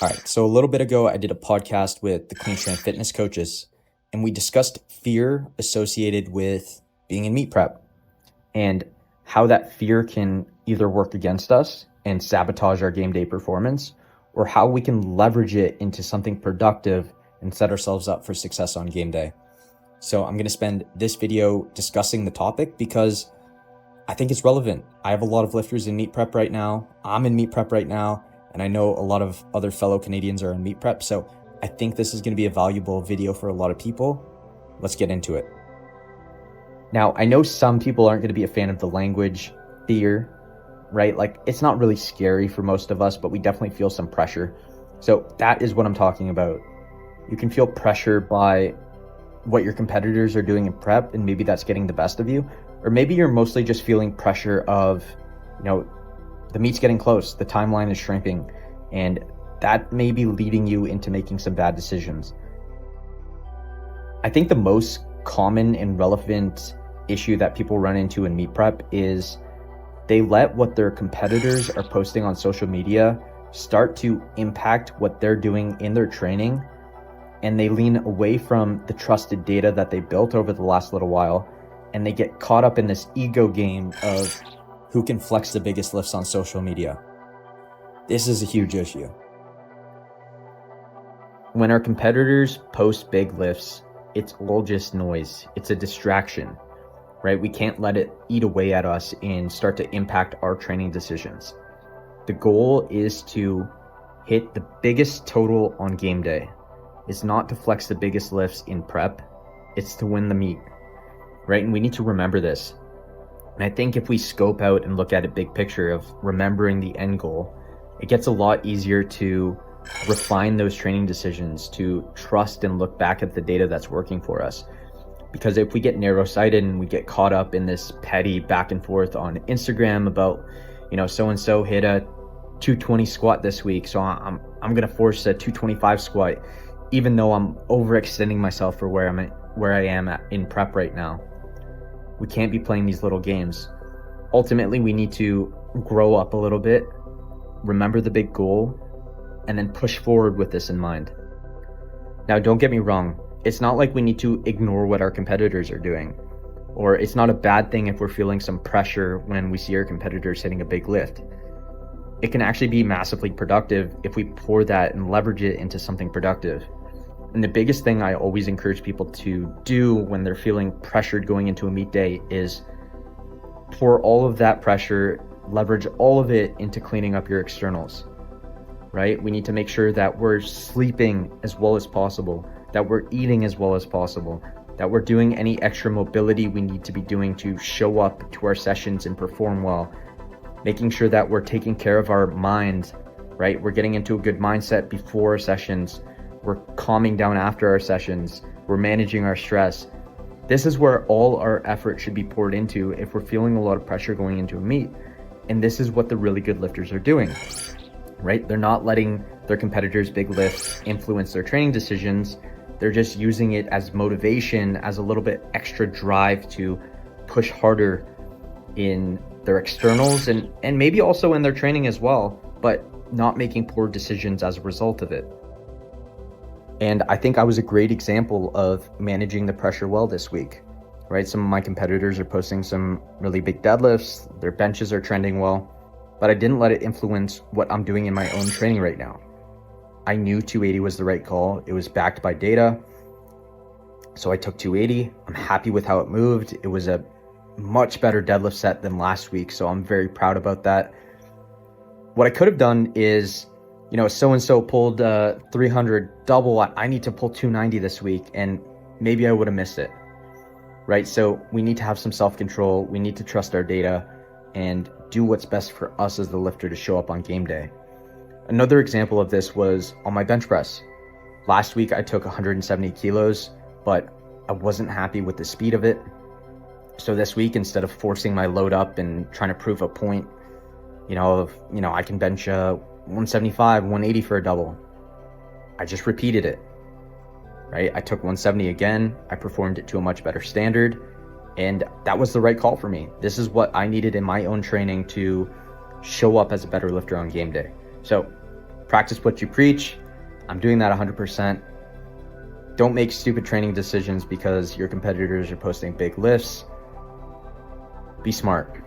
All right, so a little bit ago, I did a podcast with the Clean Strength Fitness coaches, and we discussed fear associated with being in meet prep and how that fear can either work against us and sabotage our game day performance, or how we can leverage it into something productive and set ourselves up for success on game day. So I'm going to spend this video discussing the topic because I think it's relevant. I have a lot of lifters in meet prep right now. I'm in meet prep right now. And I know a lot of other fellow Canadians are in meet prep. So I think this is going to be a valuable video for a lot of people. Let's get into it. Now, I know some people aren't going to be a fan of the language fear, right? Like, it's not really scary for most of us, but we definitely feel some pressure. So that is what I'm talking about. You can feel pressure by what your competitors are doing in prep, and maybe that's getting the best of you. Or maybe you're mostly just feeling pressure of, the meet's getting close, the timeline is shrinking, and that may be leading you into making some bad decisions. I think the most common and relevant issue that people run into in meet prep is they let what their competitors are posting on social media start to impact what they're doing in their training, and they lean away from the trusted data that they built over the last little while, and they get caught up in this ego game of who can flex the biggest lifts on social media. This is a huge issue. When our competitors post big lifts, it's all just noise. It's a distraction, right? We can't let it eat away at us and start to impact our training decisions. The goal is to hit the biggest total on game day. It's not to flex the biggest lifts in prep. It's to win the meet, right? And we need to remember this. And I think if we scope out and look at a big picture of remembering the end goal, it gets a lot easier to refine those training decisions, to trust and look back at the data that's working for us. Because if we get narrow-sighted and we get caught up in this petty back and forth on Instagram about, so-and-so hit a 220 squat this week, so I'm going to force a 225 squat, even though I'm overextending myself for where I am in prep right now. We can't be playing these little games. Ultimately, we need to grow up a little bit, remember the big goal, and then push forward with this in mind. Now, don't get me wrong. It's not like we need to ignore what our competitors are doing, or it's not a bad thing if we're feeling some pressure when we see our competitors hitting a big lift. It can actually be massively productive if we pour that and leverage it into something productive. And the biggest thing I always encourage people to do when they're feeling pressured going into a meet day is pour all of that pressure, leverage all of it into cleaning up your externals, right? We need to make sure that we're sleeping as well as possible, that we're eating as well as possible, that we're doing any extra mobility we need to be doing to show up to our sessions and perform well, making sure that we're taking care of our mind, right? We're getting into a good mindset before sessions. We're calming down after our sessions. We're managing our stress. This is where all our effort should be poured into if we're feeling a lot of pressure going into a meet. And this is what the really good lifters are doing, right? They're not letting their competitors' big lifts influence their training decisions. They're just using it as motivation, as a little bit extra drive to push harder in their externals and maybe also in their training as well, but not making poor decisions as a result of it. And I think I was a great example of managing the pressure well this week, right? Some of my competitors are posting some really big deadlifts, their benches are trending well, but I didn't let it influence what I'm doing in my own training right now. I knew 280 was the right call. It was backed by data. So I took 280. I'm happy with how it moved. It was a much better deadlift set than last week, so I'm very proud about that. What I could have done is, so-and-so pulled 300 double. I need to pull 290 this week, and maybe I would have missed it, right? So we need to have some self-control. We need to trust our data and do what's best for us as the lifter to show up on game day. Another example of this was on my bench press. Last week, I took 170 kilos, but I wasn't happy with the speed of it. So this week, instead of forcing my load up and trying to prove a point, I can bench 175, 180 for a double, I just repeated it, right? I took 170 again. I performed it to a much better standard, and that was the right call for me. This is what I needed in my own training to show up as a better lifter on game day. So Practice what you preach. I'm doing that 100%. Don't make stupid training decisions because your competitors are posting big lifts. Be smart.